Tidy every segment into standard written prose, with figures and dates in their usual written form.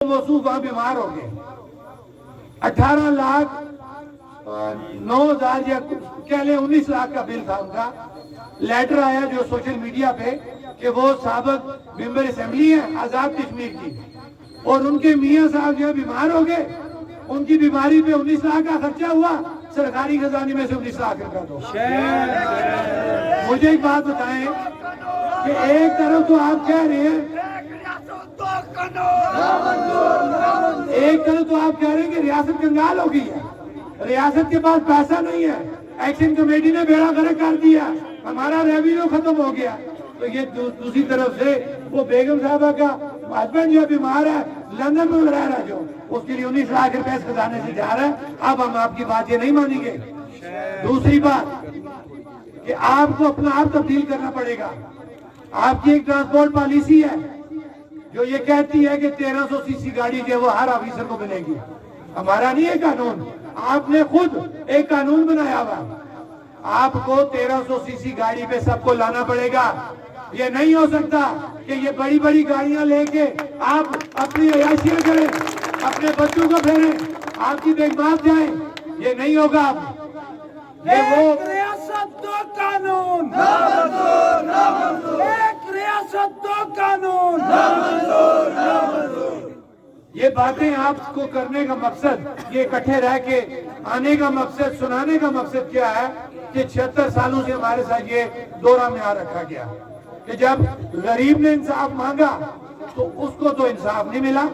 موصوف وہاں بیمار ہو گئے. 18,09,000 یا کہہ لیں 19 لاکھ کا بل تھا ان کا. لیٹر آیا جو سوشل میڈیا پہ کہ وہ سابق ممبر اسمبلی ہیں آزاد کشمیر کی, اور ان کے میاں صاحب جو بیمار ہو گئے, ان کی بیماری پہ 19 لاکھ کا خرچہ ہوا, سرکاری خزانے میں سے 19 لاکھ روپے دو. مجھے ایک بات بتائیں کہ ایک طرف تو آپ کہہ رہے ہیں کہ ریاست کنگال ہو گئی ہے, ریاست کے پاس پیسہ نہیں ہے, ایکشن کمیٹی نے بیڑا غرق کر دیا, ہمارا ریونیو ختم ہو گیا. تو یہ دوسری طرف سے وہ بیگم صاحبہ کا ہسبینڈ جو بیمار ہے لندن میں رہ رہا, جو اس کے لیے 19 لاکھ روپے اس خزانے سے جا رہا ہے. اب ہم آپ کی بات یہ نہیں مانیں گے. دوسری بات کہ آپ کو اپنا آپ تبدیل کرنا پڑے گا. آپ کی ایک ٹرانسپورٹ پالیسی ہے جو یہ کہتی ہے کہ 1300 سی سی گاڑی جو ہے وہ ہر آفیسر کو ملے گی. ہمارا نہیں ہے قانون, آپ نے خود ایک قانون بنایا ہوا. آپ کو 1300 سی سی گاڑی پہ سب کو لانا پڑے گا. یہ نہیں ہو سکتا کہ یہ بڑی بڑی گاڑیاں لے کے آپ اپنی عیاشیاں کریں, اپنے بچوں کو پھیریں, آپ کی دیکھ بھال جائیں. یہ نہیں ہوگا. یہ وہ ریاست دو قانون, ایک ریاست دو قانون. یہ باتیں آپ کو کرنے کا مقصد, یہ اکٹھے رہ کے آنے کا مقصد, سنانے کا مقصد کیا ہے کہ 76 سالوں سے ہمارے ساتھ یہ دورہ میں آ رکھا گیا کہ جب غریب نے انصاف مانگا تو اس کو تو انصاف نہیں ملا,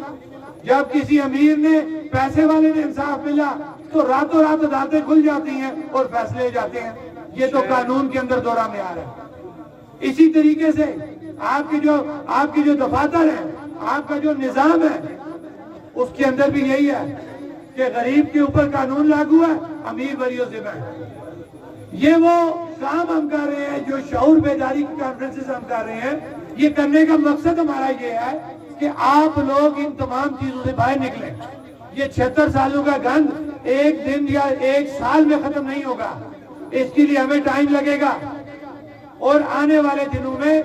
جب کسی امیر نے پیسے والے نے انصاف ملا تو راتوں رات عدالتیں کھل جاتی ہیں اور فیصلے ہو جاتے ہیں. یہ تو قانون کے اندر دورہ میں آ رہا ہے. اسی طریقے سے آپ کی جو دفاتر ہے, آپ کا جو نظام ہے, اس کے اندر بھی یہی ہے کہ غریب کے اوپر قانون لاگو ہے, امیر بری و ذمہ ہے. یہ وہ کام ہم کر رہے ہیں جو شعور بیداری کی کانفرنسز ہم کر رہے ہیں. یہ کرنے کا مقصد ہمارا یہ ہے کہ آپ لوگ ان تمام چیزوں سے باہر نکلیں. یہ 76 سالوں کا گند ایک دن یا ایک سال میں ختم نہیں ہوگا. اس کے لیے ہمیں ٹائم لگے گا, اور آنے والے دنوں میں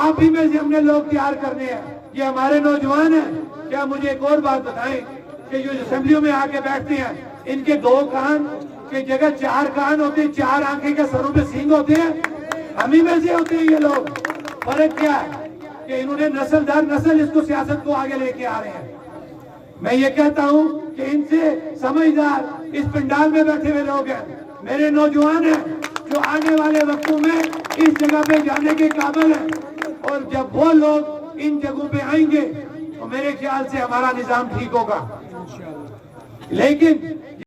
آپ ہی میں سے ہم نے لوگ تیار کرنے ہیں. یہ ہمارے نوجوان ہیں. کیا مجھے ایک اور بات بتائیں کہ جو اسمبلیوں میں آ کے بیٹھتے ہیں, ان کے 2 کان کی جگہ 4 کان ہوتے ہیں, 4 آنکھیں کے سروں پہ سینگ ہوتے ہیں. ہم ہی میں سے ہوتے ہیں یہ لوگ. فرق کیا ہے کہ انہوں نے نسل در نسل اس کو سیاست کو آگے لے کے آ رہے ہیں. میں یہ کہتا ہوں کہ ان سے سمجھدار اس پنڈال میں بیٹھے ہوئے لوگ ہیں, میرے نوجوان ہیں جو آنے والے وقتوں میں اس جگہ پہ جانے کے قابل ہیں. اور جب وہ لوگ ان جگہوں پہ آئیں گے تو میرے خیال سے ہمارا نظام ٹھیک ہوگا. لیکن